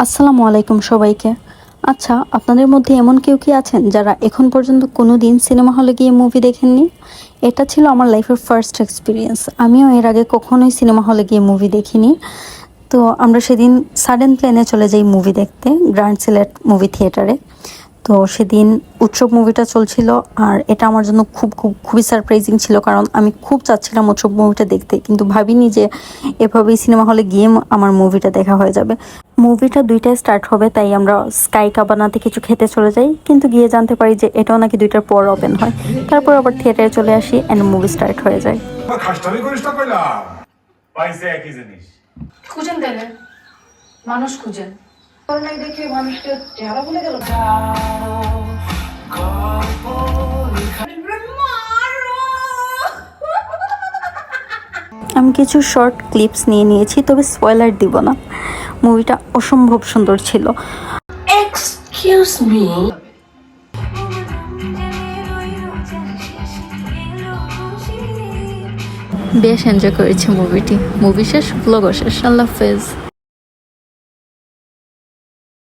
আসসালামু আলাইকুম সবাইকে। আচ্ছা, আপনাদের মধ্যে এমন কেউ কি আছেন যারা এখন পর্যন্ত কোনো দিন সিনেমা হলে গিয়ে মুভি দেখেননি? এটা ছিল আমার লাইফের ফার্স্ট এক্সপিরিয়েন্স। আমিও এর আগে কখনোই সিনেমা হলে গিয়ে মুভি দেখিনি। তো আমরা সেদিন সাডেন প্ল্যানে চলে যাই মুভি দেখতে গ্র্যান্ড সিলেট মুভি থিয়েটারে। তো সেদিন উৎসব মুভিটা চলছিল, আর এটা আমার জন্য খুবই সারপ্রাইজিং ছিল, কারণ আমি খুব চাচ্ছিলাম উৎসব মুভিটা দেখতে, কিন্তু ভাবিনি যে এভাবেই সিনেমা হলে গিয়ে আমার মুভিটা দেখা হয়ে যাবে। মুভিটা 2টায় স্টার্ট হবে, তাই আমরা স্কাই কাবানাতে কিছু খেতে চলে যাই, কিন্তু গিয়ে জানতে পারি যে এটাও নাকি 2টার পর ওপেন হয়। তারপর আবার থিয়েটারে চলে আসি অ্যান্ড মুভি স্টার্ট হয়ে যায়। খুঁজেন তাইলে মানুষ খুঁজেন দেখে মানুষকে চেহারা ভুলে গেল। আমি কিছু শর্ট ক্লিপস নিয়ে নিয়েছি, তবে স্পয়লার দিব না। মুভিটা অসম্ভব সুন্দর ছিল। এক্সকিউজ মি, বেশ এনজয় করেছি মুভিটি। মুভি শেষ, ব্লগও শেষ। আল্লাহ হাফেজ।